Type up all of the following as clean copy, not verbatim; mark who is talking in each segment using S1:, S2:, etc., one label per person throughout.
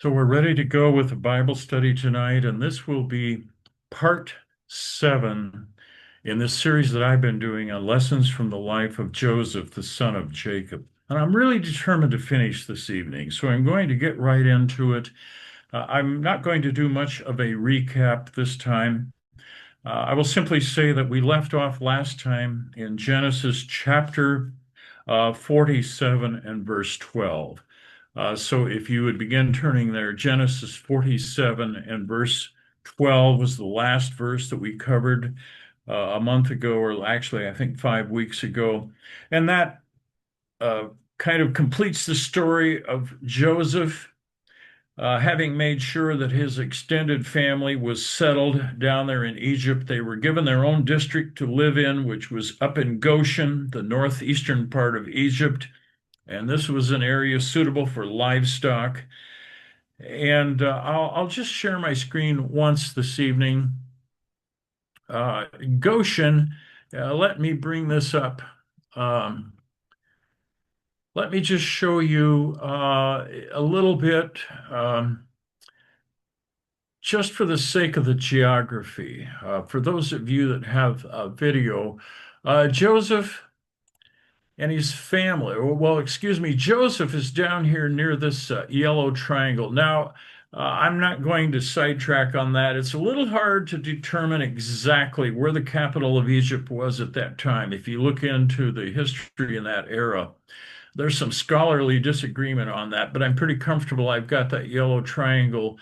S1: So we're ready to go with the Bible study tonight, and this will be part 7 in this series that I've been doing on lessons from the life of Joseph, the son of Jacob. And I'm really determined to finish this evening, so I'm going to get right into it. I'm not going to do much of a recap this time. I will simply say that we left off last time in Genesis chapter 47 and verse 12. So if you would begin turning there, Genesis 47 and verse 12 was the last verse that we covered a month ago, or actually, I think 5 weeks ago. And that uh, kind of completes the story of Joseph having made sure that his extended family was settled down there in Egypt. They were given their own district to live in, which was up in Goshen, the northeastern part of Egypt. And this was an area suitable for livestock. And I'll just share my screen once this evening. Uh, Goshen, let me bring this up. Um, Let me just show you a little bit. Just for the sake of the geography, for those of you that have video, Joseph and his family, well, excuse me, Joseph is down here near this yellow triangle. Now, I'm not going to sidetrack on that. It's a little hard to determine exactly where the capital of Egypt was at that time. If you look into the history in that era, there's some scholarly disagreement on that, but I'm pretty comfortable. I've got that yellow triangle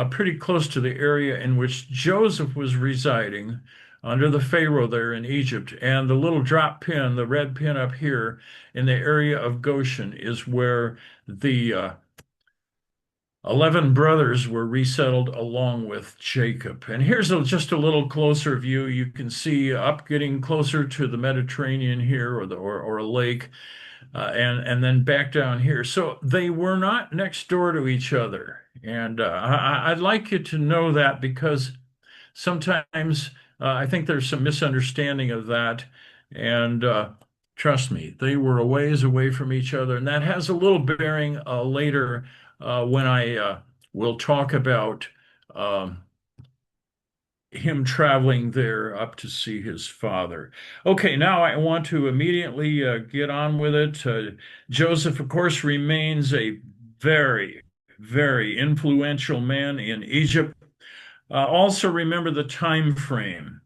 S1: pretty close to the area in which Joseph was residing under the Pharaoh there in Egypt. And the little drop pin, the red pin up here in the area of Goshen, is where the 11 brothers were resettled along with Jacob. And here's just a little closer view. You can see up getting closer to the Mediterranean here or a lake and then back down here. So they were not next door to each other. And I'd like you to know that because sometimes I think there's some misunderstanding of that. And trust me, they were a ways away from each other. And that has a little bearing later when I will talk about um, him traveling there up to see his father. Okay, now I want to immediately get on with it. Joseph, of course, remains a very, very influential man in Egypt. Also, remember the time frame.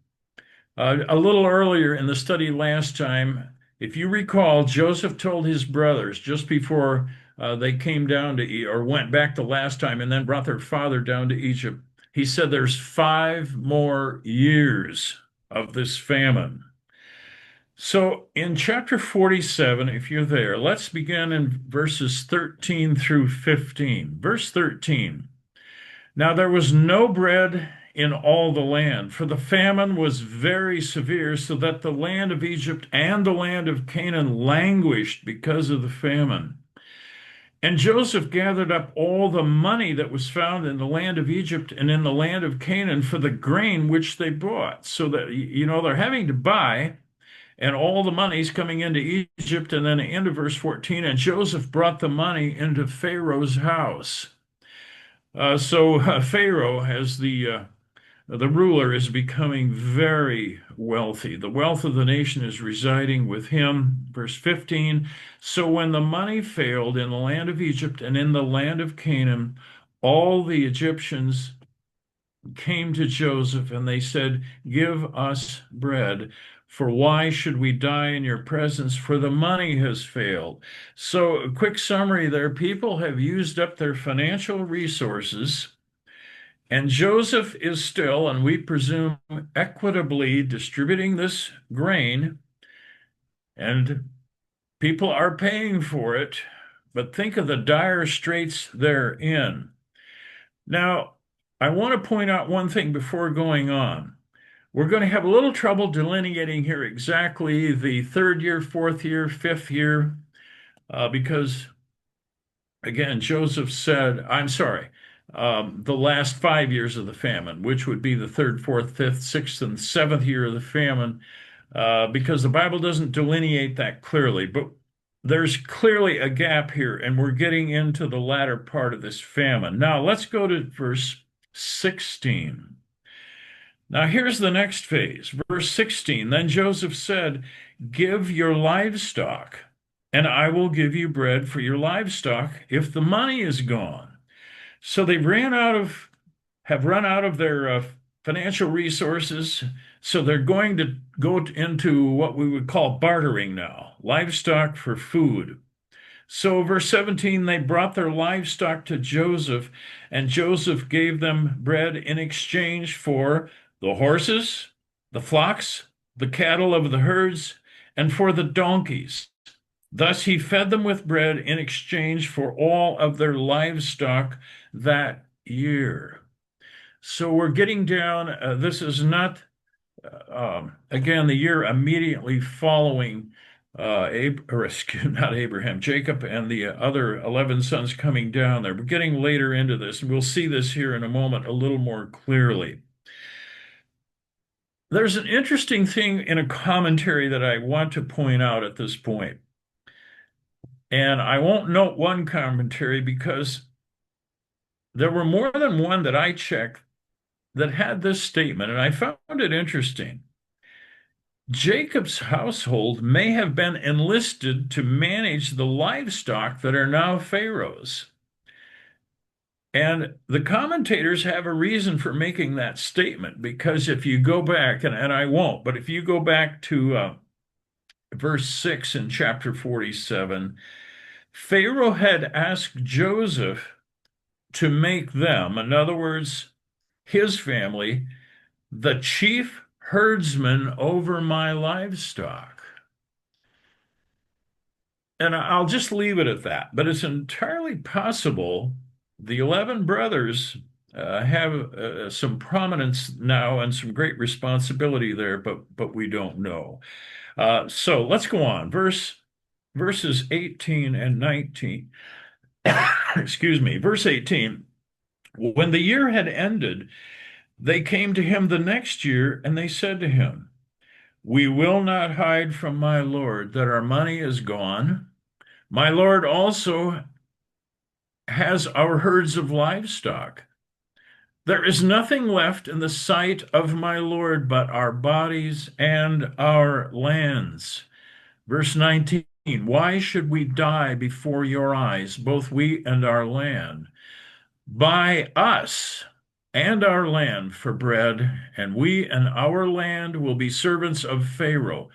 S1: A little earlier in the study last time, if you recall, Joseph told his brothers just before they came down to or went back the last time and then brought their father down to Egypt. He said there's 5 more years of this famine. So in chapter 47, if you're there, let's begin in verses 13 through 15. Verse 13. Now there was no bread in all the land, for the famine was very severe, so that the land of Egypt and the land of Canaan languished because of the famine. And Joseph gathered up all the money that was found in the land of Egypt and in the land of Canaan for the grain which they bought. So that, they're having to buy, and all the money's coming into Egypt. And then the end of verse 14, and Joseph brought the money into Pharaoh's house. So Pharaoh, as the ruler, is becoming very wealthy. The wealth of the nation is residing with him. Verse 15. So when the money failed in the land of Egypt and in the land of Canaan, all the Egyptians came to Joseph and they said, "Give us bread. For why should we die in your presence? For the money has failed." So, a quick summary there, people have used up their financial resources, and Joseph is still, and we presume, equitably distributing this grain, and people are paying for it. But think of the dire straits they're in. Now, I want to point out one thing before going on. We're going to have a little trouble delineating here exactly the third year, fourth year, fifth year, because again, Joseph said, I'm sorry, the last 5 years of the famine, which would be the third, fourth, fifth, sixth, and seventh year of the famine, because the Bible doesn't delineate that clearly. But there's clearly a gap here, and we're getting into the latter part of this famine. Now, let's go to verse 16. Now, here's the next phase. Verse 16. Then Joseph said, give your livestock, and I will give you bread for your livestock if the money is gone. So they have run out of their financial resources. So they're going to go into what we would call bartering now, livestock for food. So, verse 17, they brought their livestock to Joseph, and Joseph gave them bread in exchange for the horses, the flocks, the cattle of the herds, and for the donkeys. Thus he fed them with bread in exchange for all of their livestock that year. So we're getting down, this is not again, the year immediately following or excuse, not Abraham, Jacob and the other 11 sons coming down there. We're getting later into this, and we'll see this here in a moment a little more clearly. There's an interesting thing in a commentary that I want to point out at this point. And I won't note one commentary because there were more than one that I checked that had this statement, and I found it interesting. Jacob's household may have been enlisted to manage the livestock that are now Pharaoh's. And the commentators have a reason for making that statement because if you go back, and I won't, but if you go back to verse 6 in chapter 47, Pharaoh had asked Joseph to make them, in other words, his family, the chief herdsman over my livestock. And I'll just leave it at that. But it's entirely possible the 11 brothers have some prominence now and some great responsibility there, but we don't know. So let's go on. Verses 18 and 19. Excuse me. Verse 18. When the year had ended, they came to him the next year, and they said to him, we will not hide from my Lord that our money is gone. My Lord also has our herds of livestock. There is nothing left in the sight of my Lord but our bodies and our lands. Verse 19, why should we die before your eyes, both we and our land? Buy us and our land for bread, and we and our land will be servants of Pharaoh.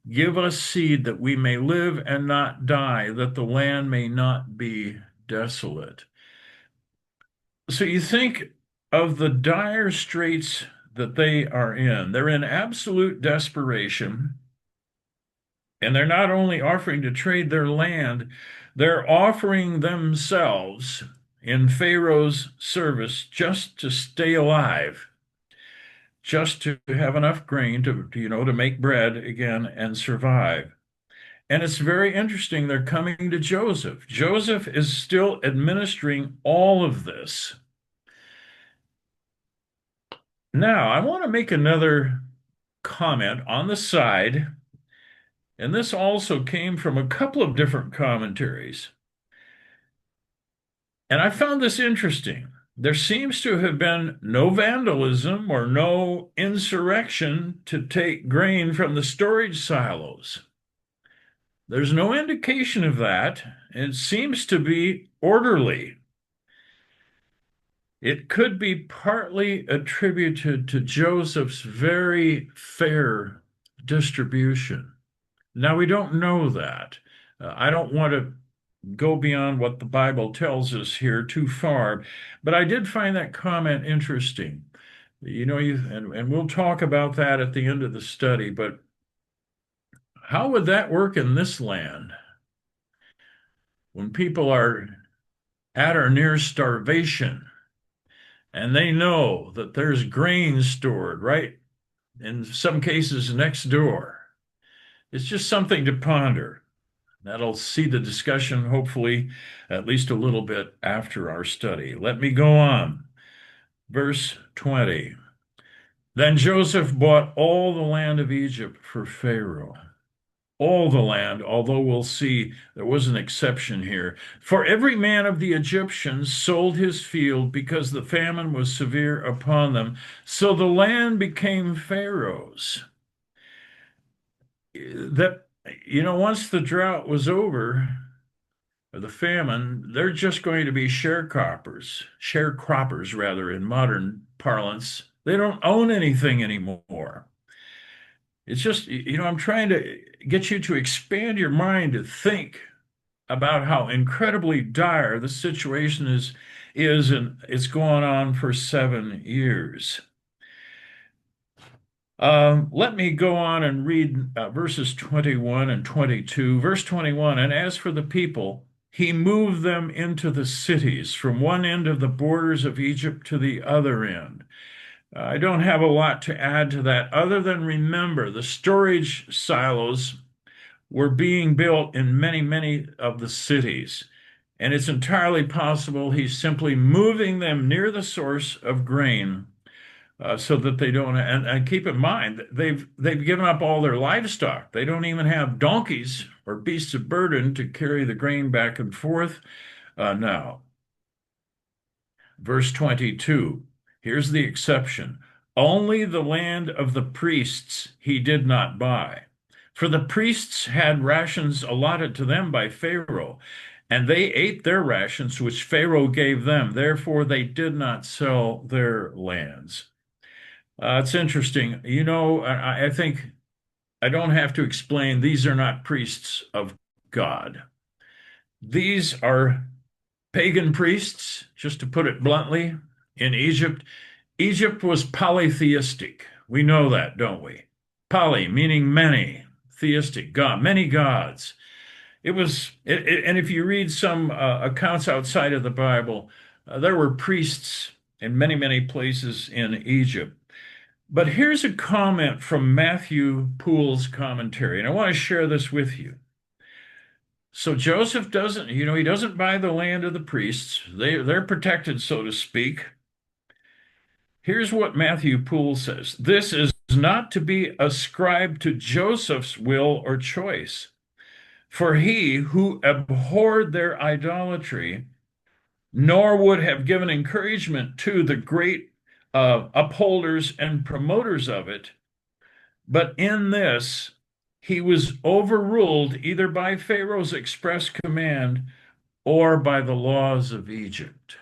S1: Give us seed that we may live and not die, that the land may not be desolate. So you think of the dire straits that they are in. They're in absolute desperation, and they're not only offering to trade their land, they're offering themselves in Pharaoh's service just to stay alive, just to have enough grain to make bread again and survive. And it's very interesting. They're coming to Joseph. Joseph is still administering all of this. Now, I want to make another comment on the side, and this also came from a couple of different commentaries. And I found this interesting. There seems to have been no vandalism or no insurrection to take grain from the storage silos. There's no indication of that. It seems to be orderly. It could be partly attributed to Joseph's very fair distribution. Now, we don't know that. I don't want to go beyond what the Bible tells us here too far, but I did find that comment interesting. And we'll talk about that at the end of the study, but how would that work in this land when people are at or near starvation and they know that there's grain stored right in some cases next door? It's just something to ponder. That'll see the discussion, hopefully, at least a little bit after our study. Let me go on. Verse 20. Then Joseph bought all the land of Egypt for Pharaoh. all the land, although we'll see there was an exception here. For every man of the Egyptians sold his field because the famine was severe upon them. So the land became Pharaoh's. That, once the drought was over, or the famine, they're just going to be sharecroppers rather, in modern parlance. They don't own anything anymore. It's just, I'm trying to get you to expand your mind to think about how incredibly dire the situation is, and it's going on for 7 years. Let me go on and read verses 21 and 22. Verse 21, and as for the people, he moved them into the cities from one end of the borders of Egypt to the other end. I don't have a lot to add to that other than remember the storage silos were being built in many, many of the cities. And it's entirely possible he's simply moving them near the source of grain so that they don't. And keep in mind, they've given up all their livestock. They don't even have donkeys or beasts of burden to carry the grain back and forth now. Verse 22, here's the exception. Only the land of the priests he did not buy. For the priests had rations allotted to them by Pharaoh, and they ate their rations which Pharaoh gave them. Therefore, they did not sell their lands. It's interesting. I think I don't have to explain, these are not priests of God. These are pagan priests, just to put it bluntly, in Egypt. Egypt was polytheistic. We know that, don't we? Poly, meaning many, theistic, God, many gods. And if you read some accounts outside of the Bible, there were priests in many, many places in Egypt. But here's a comment from Matthew Poole's commentary, and I want to share this with you. So Joseph doesn't, he doesn't buy the land of the priests. They're protected, so to speak. Here's what Matthew Poole says. This is not to be ascribed to Joseph's will or choice, for he who abhorred their idolatry, nor would have given encouragement to the great upholders and promoters of it, but in this he was overruled either by Pharaoh's express command or by the laws of Egypt.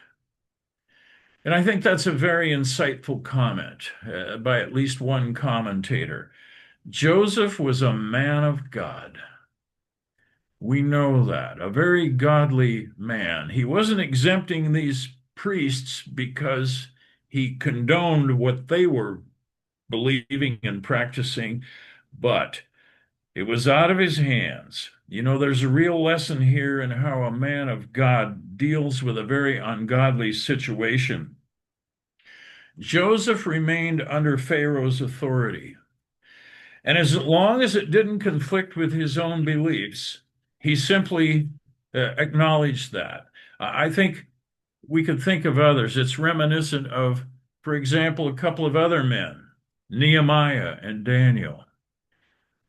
S1: And I think that's a very insightful comment by at least one commentator. Joseph was a man of God. We know that, a very godly man. He wasn't exempting these priests because he condoned what they were believing and practicing, but it was out of his hands. There's a real lesson here in how a man of God deals with a very ungodly situation. Joseph remained under Pharaoh's authority. And as long as it didn't conflict with his own beliefs, he simply acknowledged that. I think we could think of others. It's reminiscent of, for example, a couple of other men, Nehemiah and Daniel.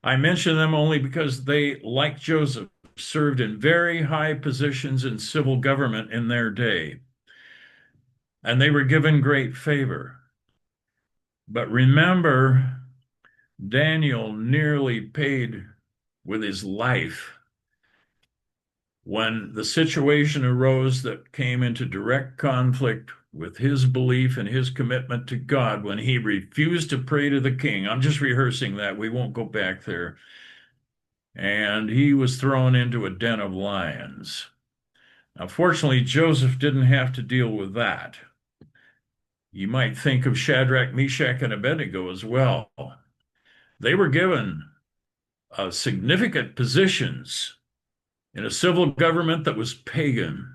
S1: I mention them only because they, like Joseph, served in very high positions in civil government in their day, and they were given great favor. But remember, Daniel nearly paid with his life when the situation arose that came into direct conflict with his belief and his commitment to God when he refused to pray to the king. I'm just rehearsing that. We won't go back there. And he was thrown into a den of lions. Now, fortunately, Joseph didn't have to deal with that. You might think of Shadrach, Meshach, and Abednego as well. They were given significant positions in a civil government that was pagan.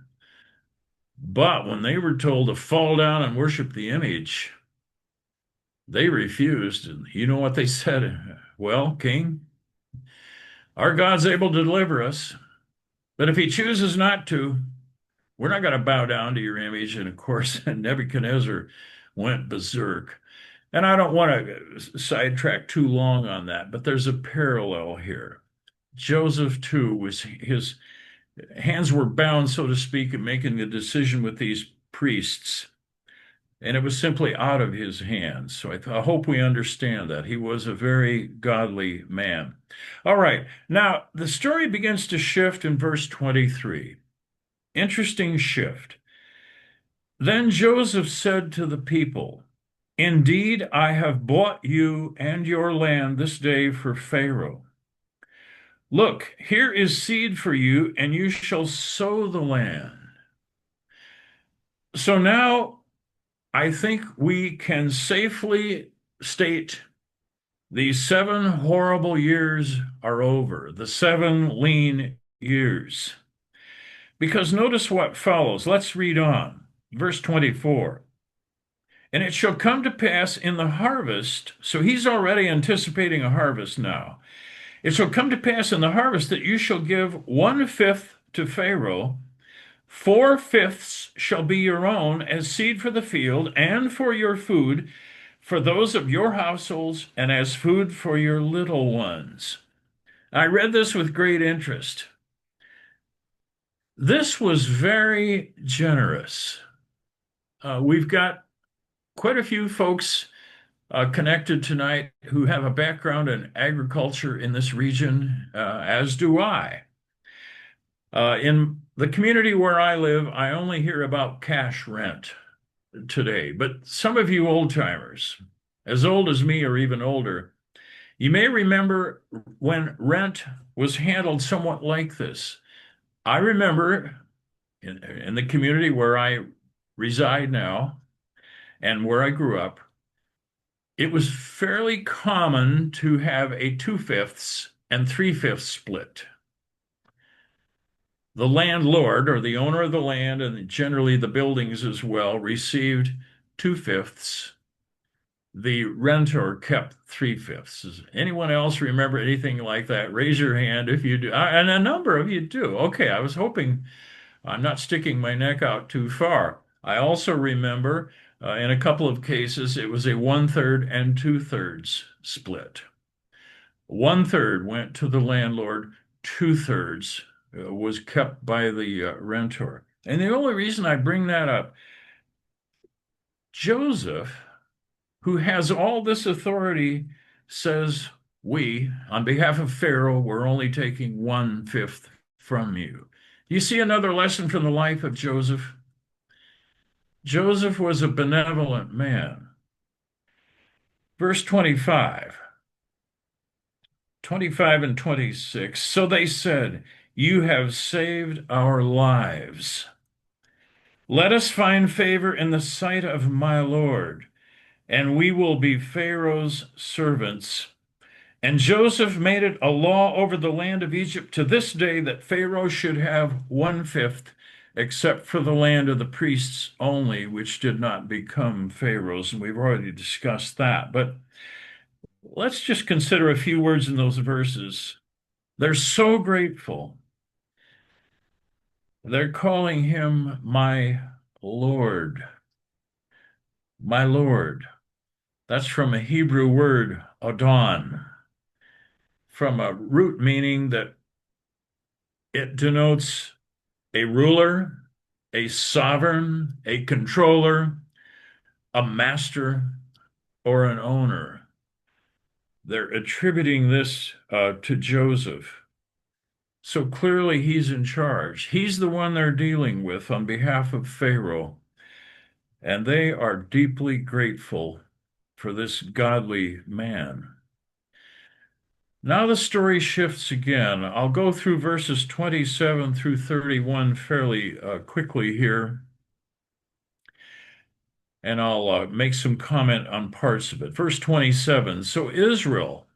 S1: But when they were told to fall down and worship the image, they refused. And you know what they said? Well, King, our God's able to deliver us, but if he chooses not to, we're not going to bow down to your image. And of course, Nebuchadnezzar went berserk. And I don't want to sidetrack too long on that, but there's a parallel here. Joseph, too, was his hands were bound, so to speak, in making the decision with these priests. And it was simply out of his hands. So I hope we understand that. He was a very godly man. All right. Now, the story begins to shift in verse 23. Interesting shift. Then Joseph said to the people, "Indeed, I have bought you and your land this day for Pharaoh. Look, here is seed for you, and you shall sow the land." So now I think we can safely state these 7 horrible years are over, the 7 lean years. Because notice what follows. Let's read on. Verse 24. And it shall come to pass in the harvest, so he's already anticipating a harvest now. It shall come to pass in the harvest that you shall give 1/5 to Pharaoh, 4/5 shall be your own as seed for the field and for your food, for those of your households, and as food for your little ones. I read this with great interest. This was very generous. We've got quite a few folks connected tonight who have a background in agriculture in this region, as do I. In the community where I live, I only hear about cash rent today, but some of you old timers, as old as me or even older, you may remember when rent was handled somewhat like this. I remember in the community where I reside now and where I grew up, it was fairly common to have a 2/5 and 3/5 split. The landlord or the owner of the land, and generally the buildings as well, received 2/5. The renter kept 3/5. Does anyone else remember anything like that? Raise your hand if you do. And a number of you do. Okay, I was hoping I'm not sticking my neck out too far. I also remember in a couple of cases it was a 1/3 and 2/3 split. 1/3 went to the landlord, 2/3 was kept by the renter. And the only reason I bring that up, Joseph, who has all this authority, says, "We, on behalf of Pharaoh, we're only taking 1/5 from you." You see another lesson from the life of Joseph? Joseph was a benevolent man. Verse 25 and 26. So they said, "You have saved our lives. Let us find favor in the sight of my Lord, and we will be Pharaoh's servants." And Joseph made it a law over the land of Egypt to this day that Pharaoh should have 1/5, except for the land of the priests only, which did not become Pharaoh's. And we've already discussed that. But let's just consider a few words in those verses. They're so grateful. They're calling him my Lord. My Lord. That's from a Hebrew word, Adon, from a root meaning that it denotes a ruler, a sovereign, a controller, a master, or an owner. They're attributing this to Joseph. So clearly he's in charge. He's the one they're dealing with on behalf of Pharaoh. And they are deeply grateful for this godly man. Now the story shifts again. I'll go through verses 27 through 31 fairly quickly here, and I'll make some comment on parts of it. Verse 27. So Israel,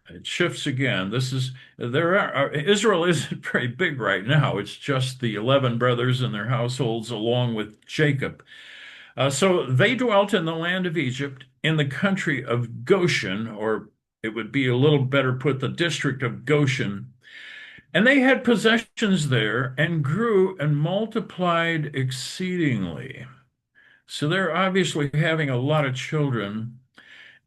S1: it shifts again. Israel isn't very big right now. It's just the 11 brothers and their households along with Jacob. So they dwelt in the land of Egypt, in the country of Goshen, or it would be a little better put, the district of Goshen. And they had possessions there and grew and multiplied exceedingly. So they're obviously having a lot of children.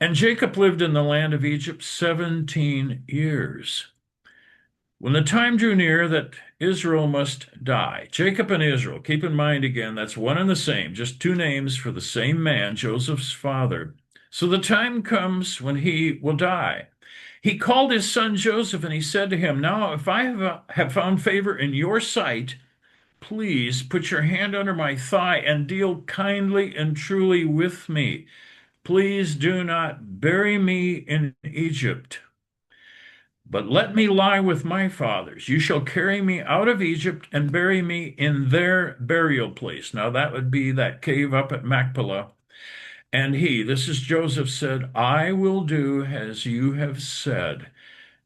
S1: And Jacob lived in the land of Egypt 17 years. When the time drew near that Israel must die, Jacob and Israel, keep in mind again, that's one and the same, just two names for the same man, Joseph's father. So the time comes when he will die. He called his son Joseph and he said to him, now, if I have found favor in your sight, please put your hand under my thigh and deal kindly and truly with me. Please do not bury me in Egypt, but let me lie with my fathers. You shall carry me out of Egypt and bury me in their burial place. Now, that would be that cave up at Machpelah. And he, this is Joseph, said, I will do as you have said.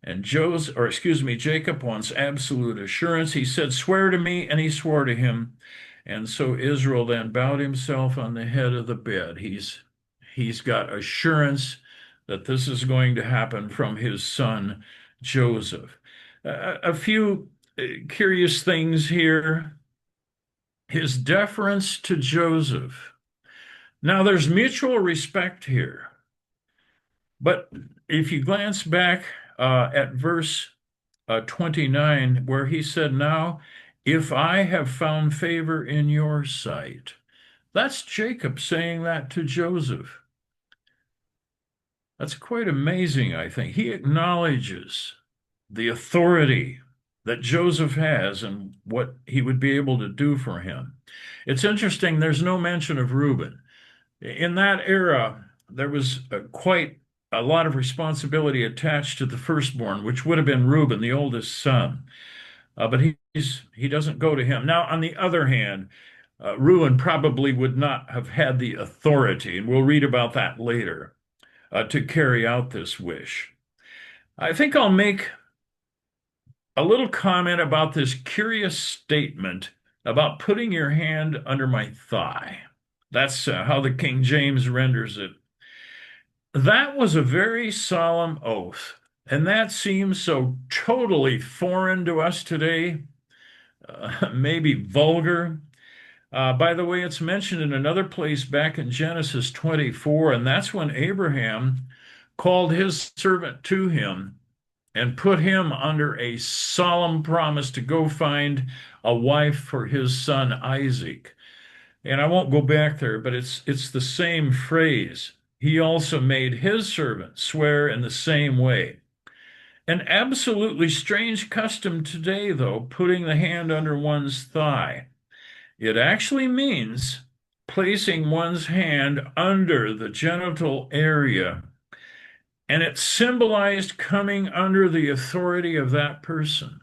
S1: And Jacob wants absolute assurance. He said, swear to me, and he swore to him. And so Israel then bowed himself on the head of the bed. He's got assurance that this is going to happen from his son Joseph. A few curious things here. His deference to Joseph. Now, there's mutual respect here. But if you glance back at verse 29, where he said, now, if I have found favor in your sight, that's Jacob saying that to Joseph. That's quite amazing, I think. He acknowledges the authority that Joseph has and what he would be able to do for him. It's interesting, there's no mention of Reuben. In that era, there was quite a lot of responsibility attached to the firstborn, which would have been Reuben, the oldest son. But he doesn't go to him. Now, on the other hand, Reuben probably would not have had the authority, and we'll read about that later, to carry out this wish. I think I'll make a little comment about this curious statement about putting your hand under my thigh. That's how the King James renders it. That was a very solemn oath, and that seems so totally foreign to us today, maybe vulgar. By the way, it's mentioned in another place back in Genesis 24, and that's when Abraham called his servant to him and put him under a solemn promise to go find a wife for his son Isaac. And I won't go back there, but it's the same phrase. He also made his servant swear in the same way. An absolutely strange custom today, though, putting the hand under one's thigh. It actually means placing one's hand under the genital area, and it symbolized coming under the authority of that person.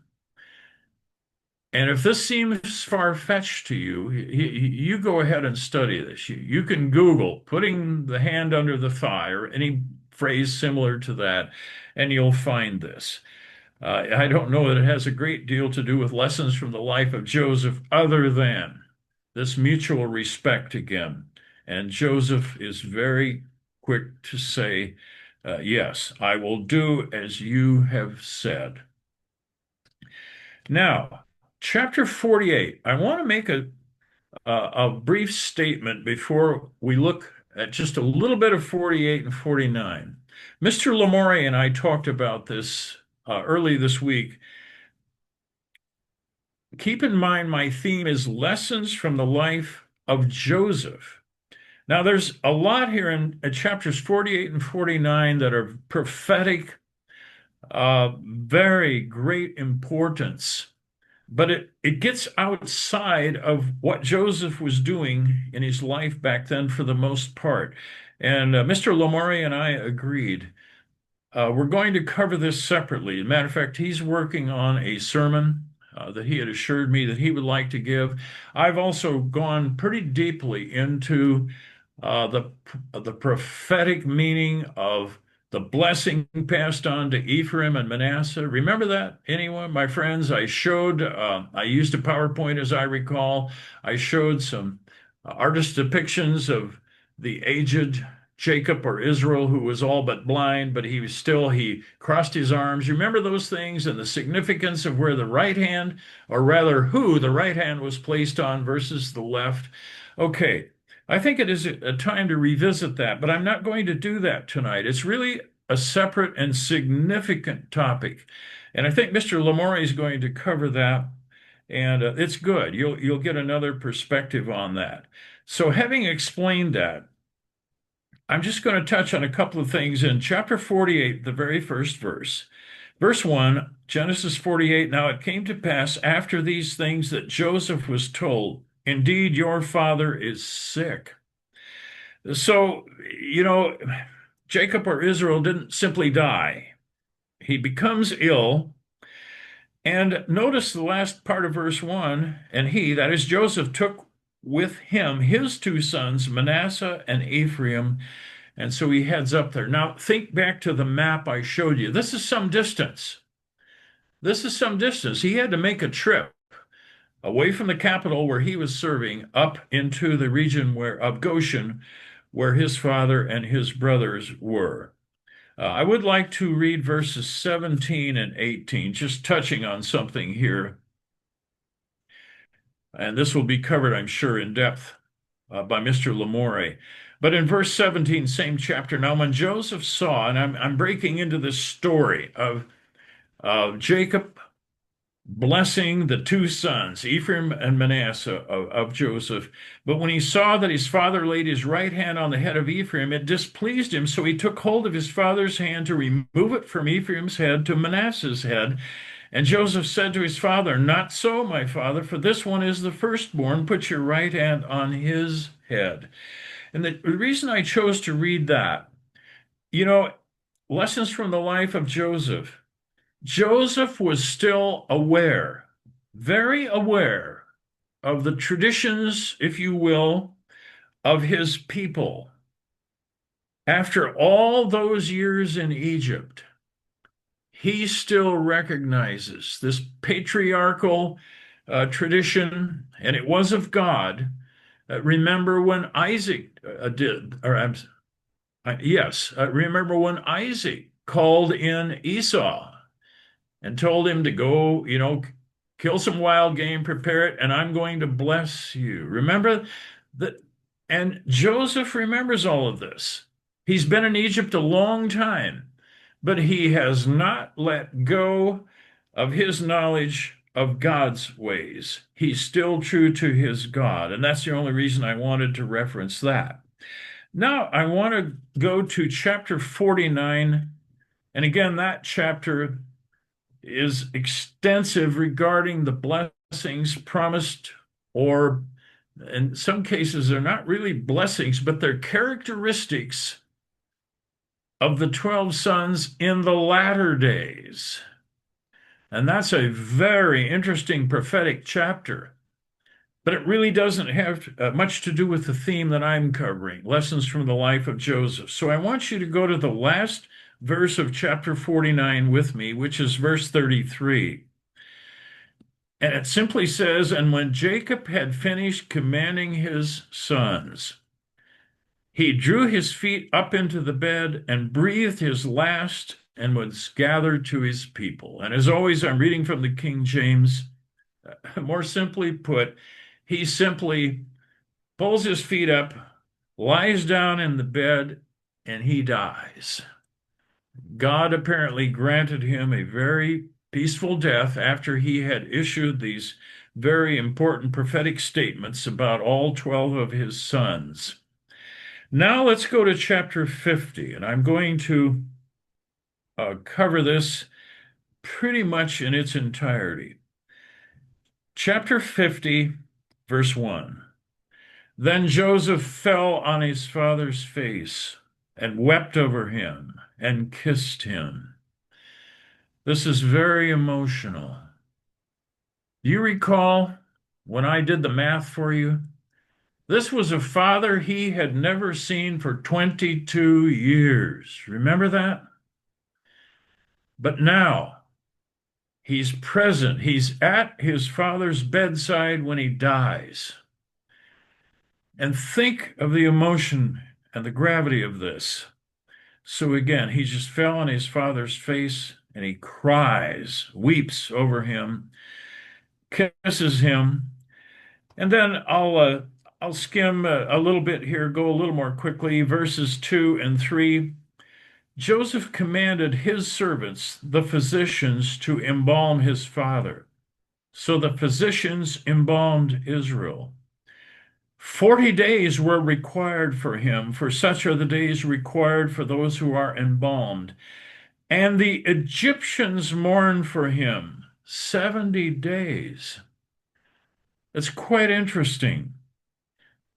S1: And if this seems far-fetched to you, you go ahead and study this. You can Google putting the hand under the thigh or any phrase similar to that, and you'll find this. I don't know that it has a great deal to do with lessons from the life of Joseph other than this mutual respect again. And Joseph is very quick to say, yes, I will do as you have said. Now, chapter 48, I want to make a brief statement before we look at just a little bit of 48 and 49. Mr. Lamore and I talked about this early this week. Keep in mind, my theme is lessons from the life of Joseph. Now, there's a lot here in chapters 48 and 49 that are prophetic, very great importance. But it gets outside of what Joseph was doing in his life back then for the most part. And Mr. Lamore and I agreed. We're going to cover this separately. As a matter of fact, he's working on a sermon that he had assured me that he would like to give. I've also gone pretty deeply into the prophetic meaning of the blessing passed on to Ephraim and Manasseh. Remember that, anyone? My friends, I used a PowerPoint as I recall. I showed some artist depictions of the aged Jacob or Israel, who was all but blind, but he crossed his arms. You remember those things and the significance of where the right hand, or rather who the right hand was placed on versus the left. Okay, I think it is a time to revisit that, but I'm not going to do that tonight. It's really a separate and significant topic. And I think Mr. Lamore is going to cover that, and it's good. You'll get another perspective on that. So, having explained that, I'm just going to touch on a couple of things in chapter 48, the very first verse. Verse 1, Genesis 48. Now it came to pass after these things that Joseph was told, indeed, your father is sick. So, you know, Jacob or Israel didn't simply die. He becomes ill. And notice the last part of verse 1, and he, that is Joseph, took with him his two sons, Manasseh and Ephraim, and so he heads up there. Now, think back to the map I showed you. This is some distance. This is some distance. He had to make a trip away from the capital where he was serving up into the region of Goshen, where his father and his brothers were. I would like to read verses 17 and 18, just touching on something here. And this will be covered, I'm sure, in depth by Mr. Lamore. But in verse 17, same chapter, now when Joseph saw, and I'm breaking into this story of Jacob blessing the two sons, Ephraim and Manasseh of Joseph. But when he saw that his father laid his right hand on the head of Ephraim, it displeased him. So he took hold of his father's hand to remove it from Ephraim's head to Manasseh's head. And Joseph said to his father, not so, my father, for this one is the firstborn. Put your right hand on his head. And the reason I chose to read that, you know, lessons from the life of Joseph. Joseph was still aware, very aware of the traditions, if you will, of his people. After all those years in Egypt, he still recognizes this patriarchal tradition, and it was of God. Remember when Isaac did, or yes, remember when Isaac called in Esau and told him to go, kill some wild game, prepare it, and I'm going to bless you. Remember that? And Joseph remembers all of this. He's been in Egypt a long time, but he has not let go of his knowledge of God's ways. He's still true to his God, and that's the only reason I wanted to reference that. Now, I want to go to chapter 49, and again, that chapter is extensive regarding the blessings promised, or in some cases, they're not really blessings, but they're characteristics of the 12 sons in the latter days. And that's a very interesting prophetic chapter, but it really doesn't have much to do with the theme that I'm covering, lessons from the life of Joseph. So I want you to go to the last verse of chapter 49 with me, which is verse 33. And it simply says, and when Jacob had finished commanding his sons, he drew his feet up into the bed and breathed his last and was gathered to his people. And as always, I'm reading from the King James. More simply put, he simply pulls his feet up, lies down in the bed, and he dies. God apparently granted him a very peaceful death after he had issued these very important prophetic statements about all 12 of his sons. Now let's go to chapter 50, and I'm going to cover this pretty much in its entirety. Chapter 50, verse 1. Then Joseph fell on his father's face and wept over him and kissed him. This is very emotional. Do you recall when I did the math for you? This was a father he had never seen for 22 years. Remember that? But now he's present. He's at his father's bedside when he dies. And think of the emotion and the gravity of this. So again, he just fell on his father's face and he cries, weeps over him, kisses him. And then I'll skim a little bit here, go a little more quickly. Verses 2 and 3. Joseph commanded his servants, the physicians, to embalm his father. So the physicians embalmed Israel. 40 days were required for him, for such are the days required for those who are embalmed. And the Egyptians mourned for him 70 days. It's quite interesting.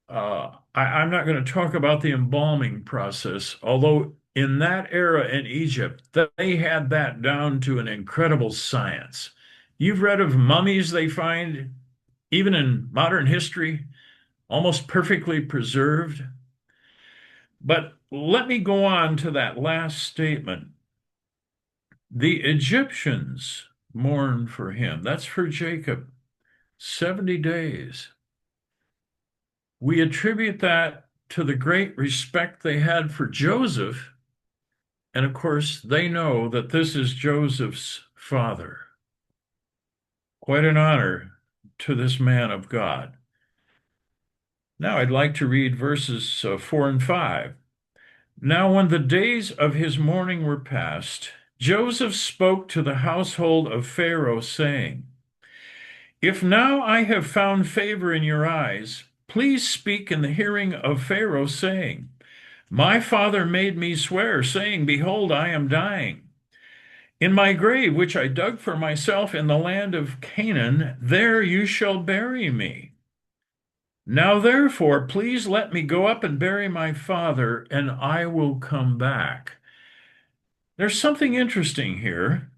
S1: I'm not going to talk about the embalming process, although in that era in Egypt, they had that down to an incredible science. You've read of mummies they find, even in modern history, almost perfectly preserved. But let me go on to that last statement. The Egyptians mourned for him. That's for Jacob, 70 days. We attribute that to the great respect they had for Joseph. And of course, they know that this is Joseph's father. Quite an honor to this man of God. Now I'd like to read verses 4 and 5. Now, when the days of his mourning were past, Joseph spoke to the household of Pharaoh, saying, If now I have found favor in your eyes, please speak in the hearing of Pharaoh, saying, My father made me swear, saying, Behold, I am dying. In my grave, which I dug for myself in the land of Canaan, there you shall bury me. Now, therefore, please let me go up and bury my father, and I will come back. There's something interesting here.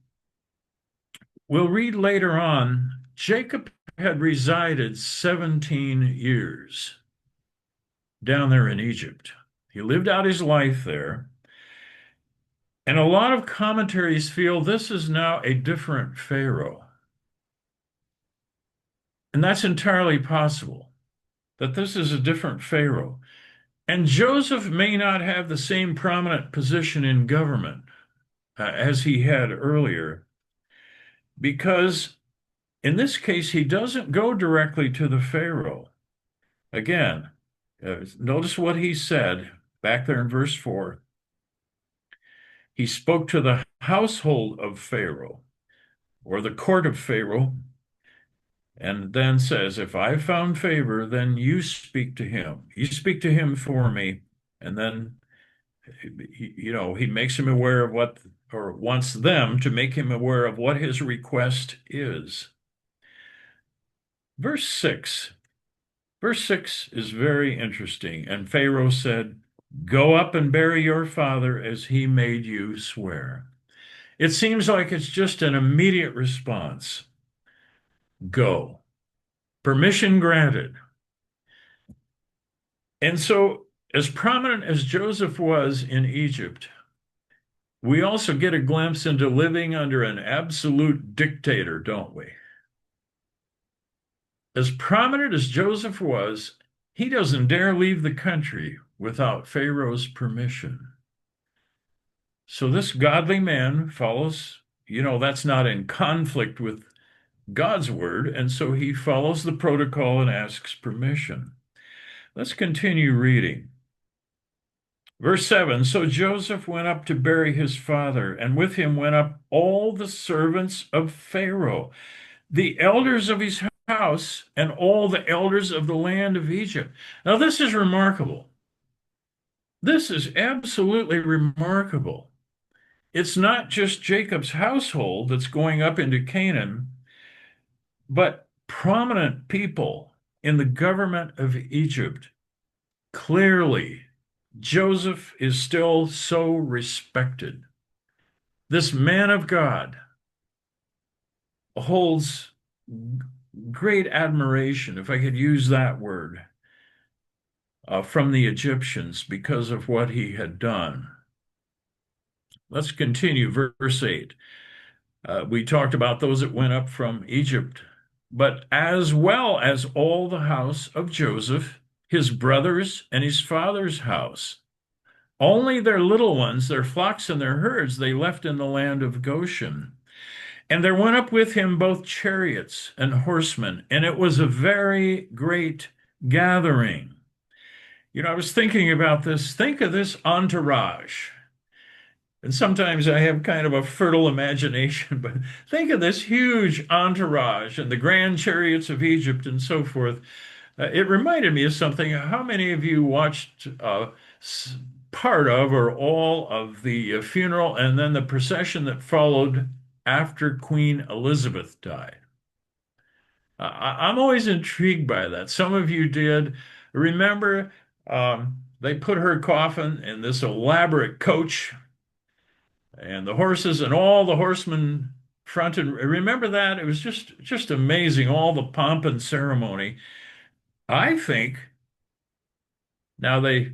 S1: We'll read later on, Jacob had resided 17 years down there in Egypt. He lived out his life there. And a lot of commentaries feel this is now a different Pharaoh. And that's entirely possible, that this is a different Pharaoh. And Joseph may not have the same prominent position in government as he had earlier, because in this case, he doesn't go directly to the Pharaoh. Again, notice what he said back there in verse 4. He spoke to the household of Pharaoh, or the court of Pharaoh, and then says, If I found favor, then you speak to him. You speak to him for me. And then, he makes him aware of what, or wants them to make him aware of what his request is. Verse 6. Verse 6 is very interesting. And Pharaoh said, Go up and bury your father as he made you swear. It seems like it's just an immediate response. Go. Permission granted. And so, as prominent as Joseph was in Egypt, we also get a glimpse into living under an absolute dictator, don't we? As prominent as Joseph was, he doesn't dare leave the country without Pharaoh's permission. So this godly man follows, that's not in conflict with God's word, and so he follows the protocol and asks permission. Let's continue reading. Verse 7, So Joseph went up to bury his father, and with him went up all the servants of Pharaoh, the elders of his house, and all the elders of the land of Egypt. Now, this is remarkable. This is absolutely remarkable. It's not just Jacob's household that's going up into Canaan, but prominent people in the government of Egypt. Clearly, Joseph is still so respected. This man of God holds great admiration, if I could use that word, from the Egyptians because of what he had done. Let's continue, verse 8. We talked about those that went up from Egypt, but as well as all the house of Joseph, his brothers, and his father's house. Only their little ones, their flocks and their herds, they left in the land of Goshen. And there went up with him both chariots and horsemen, and it was a very great gathering. I was thinking about this. Think of this entourage. And sometimes I have kind of a fertile imagination, but think of this huge entourage and the grand chariots of Egypt and so forth. It reminded me of something. How many of you watched part of or all of the funeral and then the procession that followed after Queen Elizabeth died? I'm always intrigued by that. Some of you did. Remember, they put her coffin in this elaborate coach and the horses and all the horsemen fronted. Remember that? It was just amazing, all the pomp and ceremony. I think now they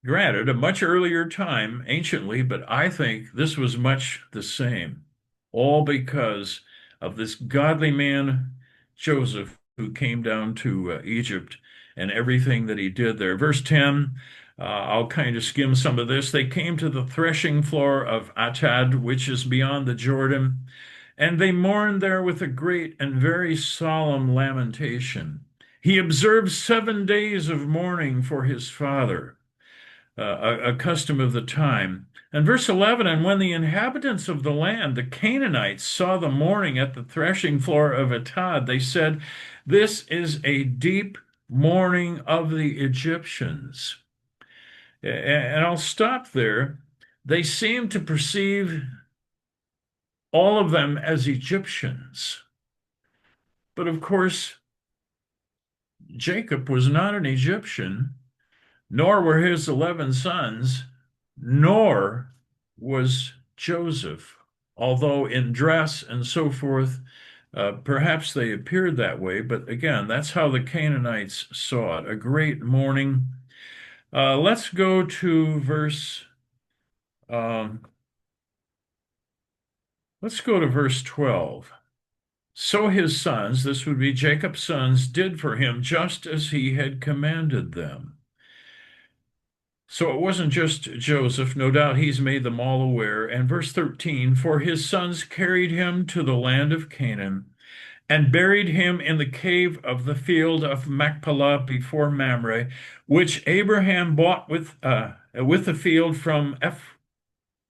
S1: granted a much earlier time anciently, but I think this was much the same, all because of this godly man, Joseph, who came down to Egypt and everything that he did there. Verse 10, I'll kind of skim some of this. They came to the threshing floor of Atad, which is beyond the Jordan, and they mourned there with a great and very solemn lamentation. He observed 7 days of mourning for his father, a custom of the time. And verse 11, and when the inhabitants of the land, the Canaanites, saw the mourning at the threshing floor of Atad, they said, this is a deep mourning of the Egyptians. And I'll stop there. They seem to perceive all of them as Egyptians. But of course, Jacob was not an Egyptian, nor were his 11 sons, nor was Joseph, although in dress and so forth, perhaps they appeared that way. But again, that's how the Canaanites saw it, a great mourning. Let's go to um, let's go to verse 12. So his sons, this would be Jacob's sons, did for him just as he had commanded them. So it wasn't just Joseph. No doubt he's made them all aware. And verse 13, for his sons carried him to the land of Canaan and buried him in the cave of the field of Machpelah before Mamre, which Abraham bought with the field from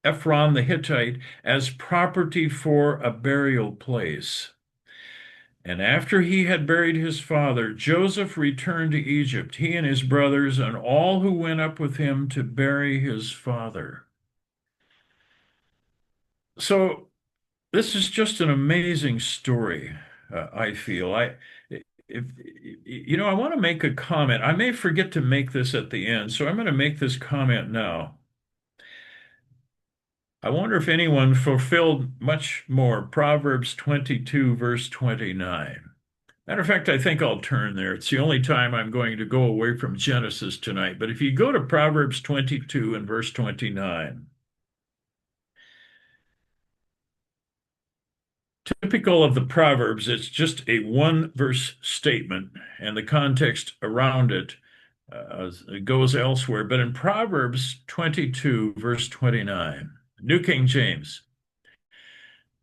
S1: Ephron the Hittite as property for a burial place. And after he had buried his father, Joseph returned to Egypt, he and his brothers, and all who went up with him to bury his father. So this is just an amazing story, I feel. If, I want to make a comment. I may forget to make this at the end, so I'm going to make this comment now. I wonder if anyone fulfilled much more Proverbs 22, verse 29. Matter of fact, I think I'll turn there. It's the only time I'm going to go away from Genesis tonight. But if you go to Proverbs 22 and verse 29, typical of the Proverbs, it's just a one verse statement, and the context around it goes elsewhere. But in Proverbs 22, verse 29, New King James,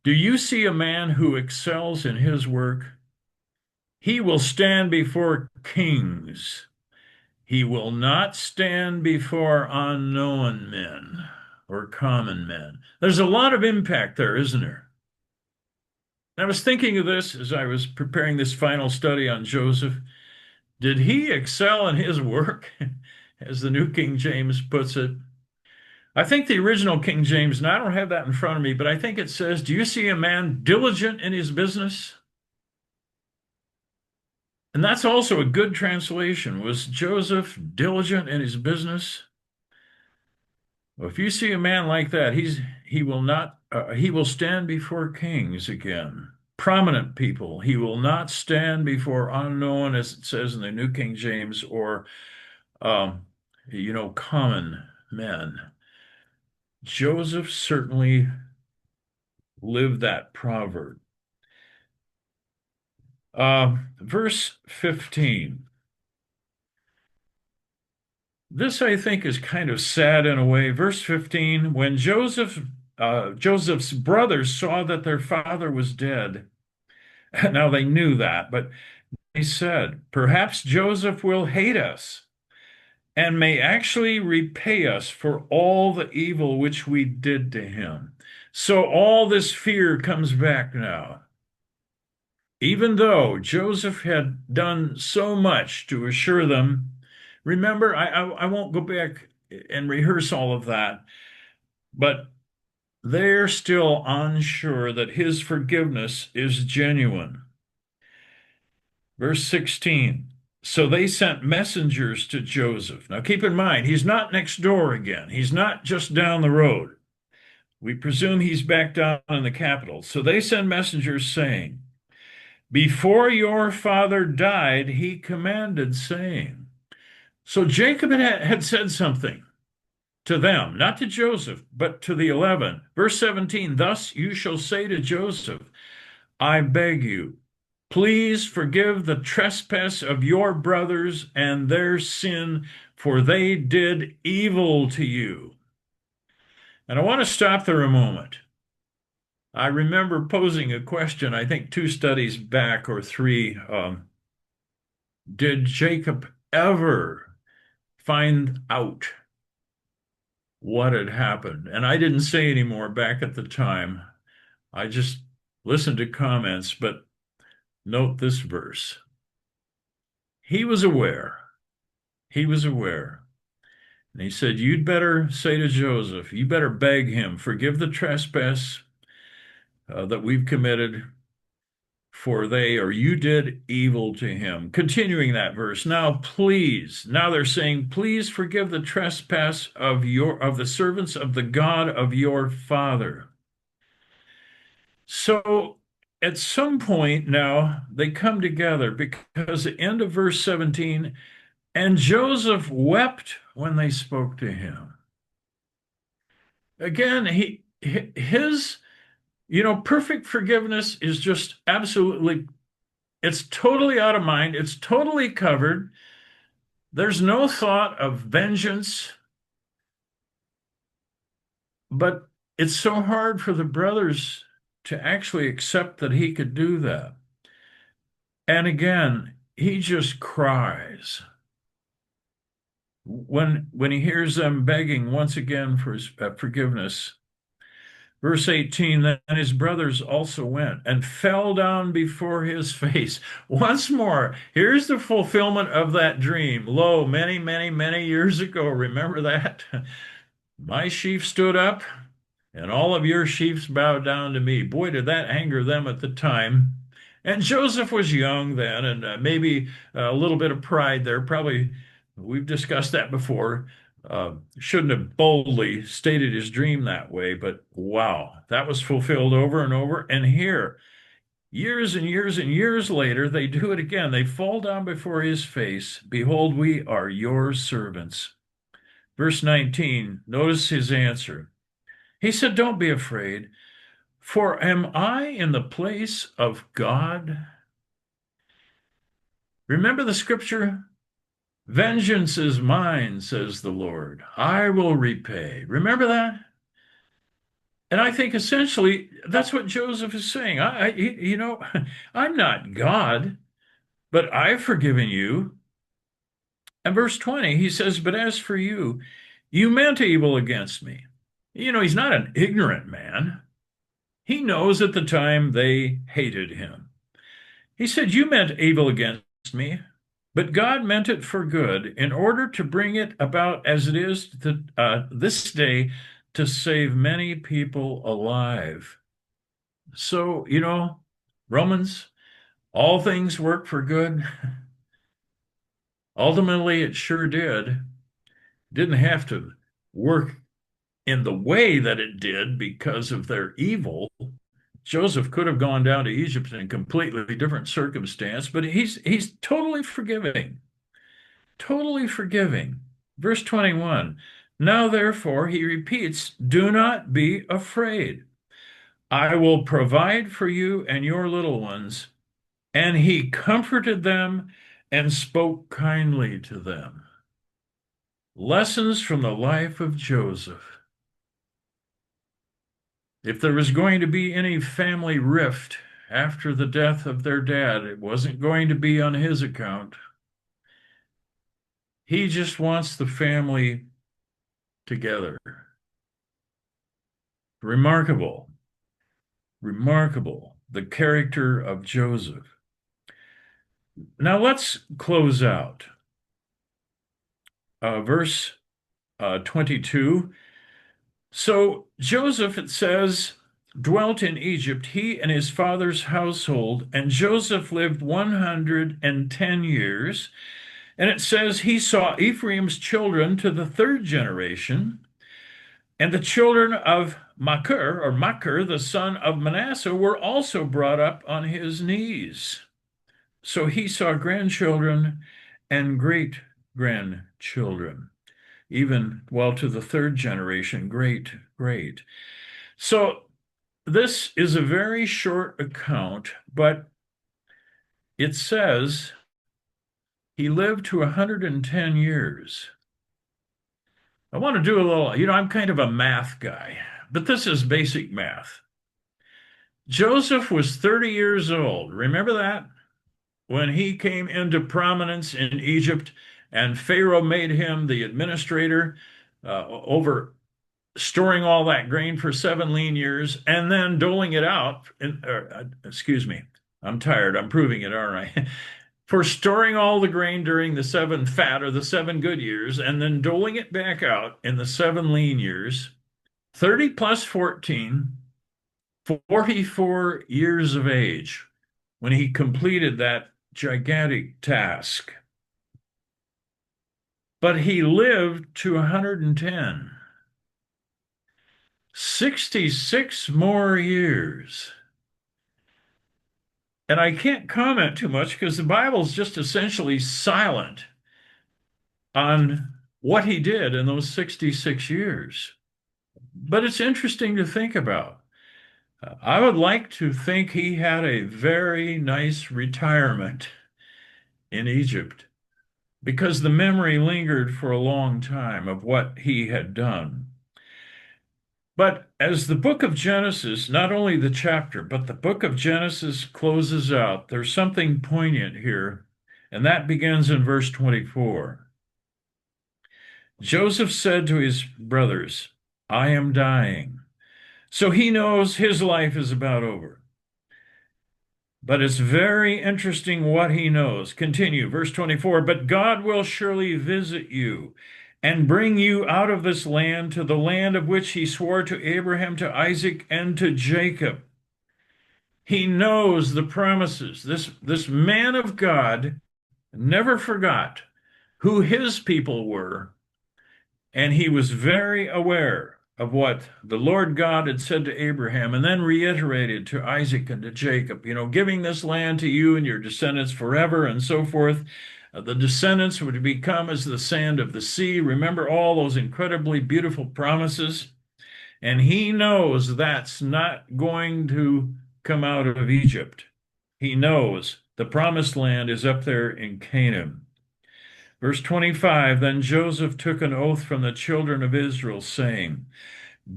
S1: do you see a man who excels in his work? He will stand before kings. He will not stand before unknown men or common men. There's a lot of impact there, isn't there? I was thinking of this as I was preparing this final study on Joseph. Did he excel in his work, as the New King James puts it? I think the original King James, and I don't have that in front of me, but I think it says, do you see a man diligent in his business? And that's also a good translation. Was Joseph diligent in his business? Well, if you see a man like that, he will stand before kings again, prominent people. He will not stand before unknown, as it says in the New King James, or common men. Joseph certainly lived that proverb. Verse 15. This, I think, is kind of sad in a way. Verse 15, when Joseph's brothers saw that their father was dead, now they knew that, but they said, perhaps Joseph will hate us and may actually repay us for all the evil which we did to him. So all this fear comes back now. Even though Joseph had done so much to assure them, remember, I won't go back and rehearse all of that, but they're still unsure that his forgiveness is genuine. Verse 16. So they sent messengers to Joseph. Now keep in mind, he's not next door again. He's not just down the road. We presume he's back down in the capital. So they send messengers saying, before your father died, he commanded, saying. So Jacob had said something to them, not to Joseph, but to the 11. Verse 17, thus you shall say to Joseph, I beg you, please forgive the trespass of your brothers and their sin, for they did evil to you. And I want to stop there a moment. I remember posing a question, I think 2 studies back or 3. Did Jacob ever find out what had happened? And I didn't say any more back at the time. I just listened to comments, but note this verse. He was aware. He was aware. And he said, you'd better say to Joseph, you better beg him, forgive the trespass that we've committed, for they or you did evil to him. Continuing that verse. Now, please, now they're saying, please forgive the trespass of the servants of the God of your father. So at some point now they come together because the end of verse 17, and Joseph wept when they spoke to him. Again, his perfect forgiveness is just absolutely, it's totally out of mind. It's totally covered. There's no thought of vengeance, but it's so hard for the brothers to actually accept that he could do that. And again, he just cries when he hears them begging once again for his forgiveness. Verse 18, then his brothers also went and fell down before his face. Once more, here's the fulfillment of that dream. Lo, many, many, many years ago, remember that? My sheaf stood up, and all of your sheaves bowed down to me. Boy, did that anger them at the time. And Joseph was young then, and maybe a little bit of pride there. Probably, we've discussed that before. Shouldn't have boldly stated his dream that way, but wow, that was fulfilled over and over. And here, years and years and years later, they do it again. They fall down before his face. Behold, we are your servants. Verse 19, notice his answer. He said, don't be afraid, for am I in the place of God? Remember the scripture? Vengeance is mine, says the Lord. I will repay. Remember that? And I think essentially that's what Joseph is saying. I'm not God, but I've forgiven you. And verse 20, he says, but as for you, you meant evil against me. He's not an ignorant man. He knows at the time they hated him. He said, you meant evil against me, but God meant it for good in order to bring it about as it is this day to save many people alive. So, Romans, all things work for good. Ultimately, it sure did. Didn't have to work in the way that it did because of their evil. Joseph could have gone down to Egypt in a completely different circumstance, but he's totally forgiving. Totally forgiving. Verse 21. Now therefore, he repeats, do not be afraid. I will provide for you and your little ones. And he comforted them and spoke kindly to them. Lessons from the life of Joseph. If there was going to be any family rift after the death of their dad, it wasn't going to be on his account. He just wants the family together. Remarkable, remarkable, the character of Joseph. Now let's close out. Verse 22. So Joseph, it says, dwelt in Egypt, he and his father's household, and Joseph lived 110 years. And it says he saw Ephraim's children to the third generation, and the children of Machir, the son of Manasseh, were also brought up on his knees. So he saw grandchildren and great grandchildren, even well to the third generation, great, great. So this is a very short account, but it says he lived to 110 years. I want to do a little, I'm kind of a math guy, but this is basic math. Joseph was 30 years old. Remember that? When he came into prominence in Egypt and Pharaoh made him the administrator over storing all that grain for 7 lean years and then doling it out. Excuse me, I'm tired. I'm proving it, aren't I? For storing all the grain during the 7 fat or the 7 good years and then doling it back out in the 7 lean years, 30 plus 14, 44 years of age when he completed that gigantic task. But he lived to 110. 66 more years. And I can't comment too much because the Bible's just essentially silent on what he did in those 66 years. But it's interesting to think about. I would like to think he had a very nice retirement in Egypt because the memory lingered for a long time of what he had done. But as the book of Genesis, not only the chapter, but the book of Genesis closes out, there's something poignant here, and that begins in verse 24. Joseph said to his brothers, I am dying. So he knows his life is about over. But it's very interesting what he knows. Continue, verse 24. But God will surely visit you and bring you out of this land to the land of which he swore to Abraham, to Isaac, and to Jacob. He knows the promises. This man of God never forgot who his people were, and he was very aware of what the Lord God had said to Abraham and then reiterated to Isaac and to Jacob, giving this land to you and your descendants forever and so forth. The descendants would become as the sand of the sea. Remember all those incredibly beautiful promises. And he knows that's not going to come out of Egypt. He knows the promised land is up there in Canaan. Verse 25, then Joseph took an oath from the children of Israel, saying,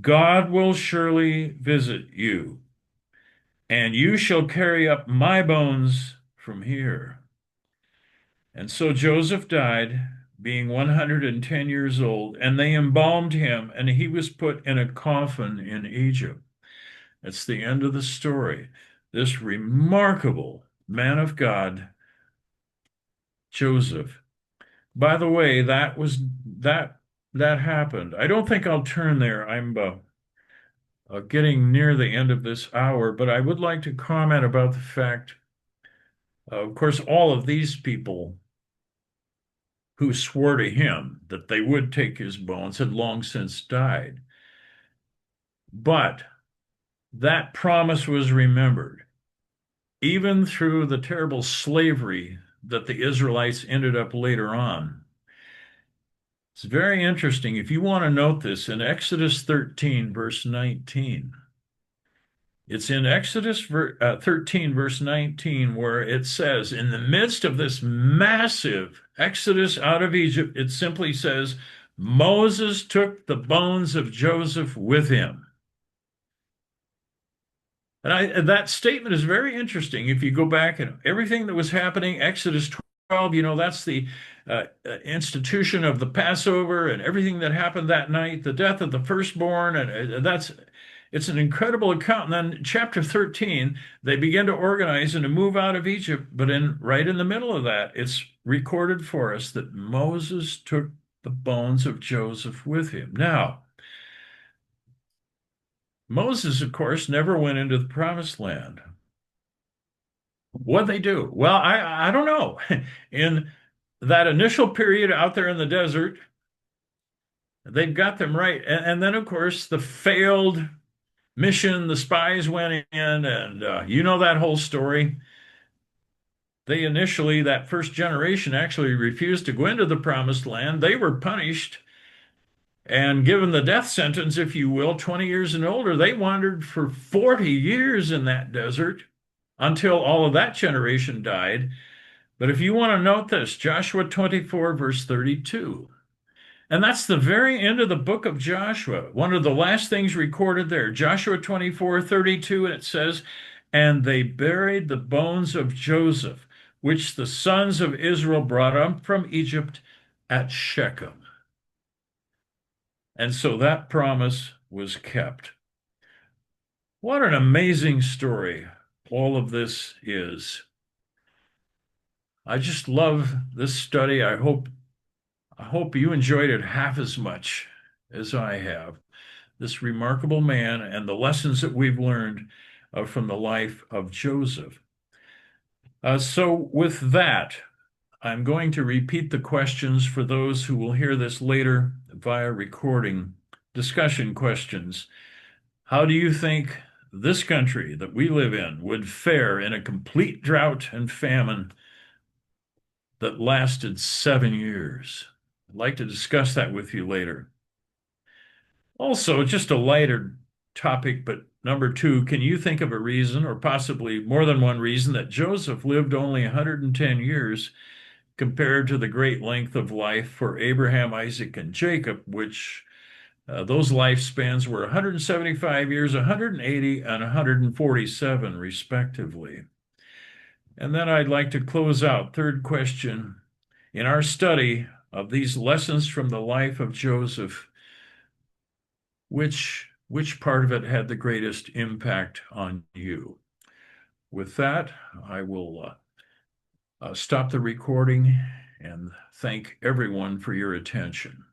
S1: God will surely visit you, and you shall carry up my bones from here. And so Joseph died, being 110 years old, and they embalmed him, and he was put in a coffin in Egypt. That's the end of the story. This remarkable man of God, Joseph. By the way, that happened. I don't think I'll turn there. I'm getting near the end of this hour, but I would like to comment about the fact, of course, all of these people who swore to him that they would take his bones had long since died. But that promise was remembered, even through the terrible slavery that the Israelites ended up later on. It's very interesting. If you want to note this, in Exodus 13, verse 19, it's in Exodus 13, verse 19, where it says, in the midst of this massive exodus out of Egypt, it simply says, Moses took the bones of Joseph with him. And that statement is very interesting. If you go back and everything that was happening, Exodus That's the institution of the Passover and everything that happened that night, the death of the firstborn. And it's an incredible account. And then chapter 13, they begin to organize and to move out of Egypt. But right in the middle of that, it's recorded for us that Moses took the bones of Joseph with him. Now, Moses, of course, never went into the promised land. What they do? Well, I don't know. In that initial period out there in the desert, they've got them right. And then, of course, the failed mission, the spies went in, and you know that whole story. They initially, that first generation actually refused to go into the promised land. They were punished and given the death sentence, if you will, 20 years and older. They wandered for 40 years in that desert until all of that generation died. But if you want to note this, Joshua 24, verse 32, and that's the very end of the book of Joshua, one of the last things recorded there, Joshua 24:32, and it says, "And they buried the bones of Joseph, which the sons of Israel brought up from Egypt at Shechem." And so that promise was kept. What an amazing story all of this is. I just love this study. I hope you enjoyed it half as much as I have. This remarkable man and the lessons that we've learned from the life of Joseph. So, with that, I'm going to repeat the questions for those who will hear this later via recording. Discussion questions. How do you think this country that we live in would fare in a complete drought and famine that lasted 7 years? I'd like to discuss that with you later. Also, just a lighter topic, but number two, can you think of a reason, or possibly more than one reason, that Joseph lived only 110 years compared to the great length of life for Abraham, Isaac, and Jacob, which those lifespans were 175 years, 180, and 147, respectively? And then I'd like to close out. Third question. In our study of these lessons from the life of Joseph, which part of it had the greatest impact on you? With that, I will stop the recording and thank everyone for your attention.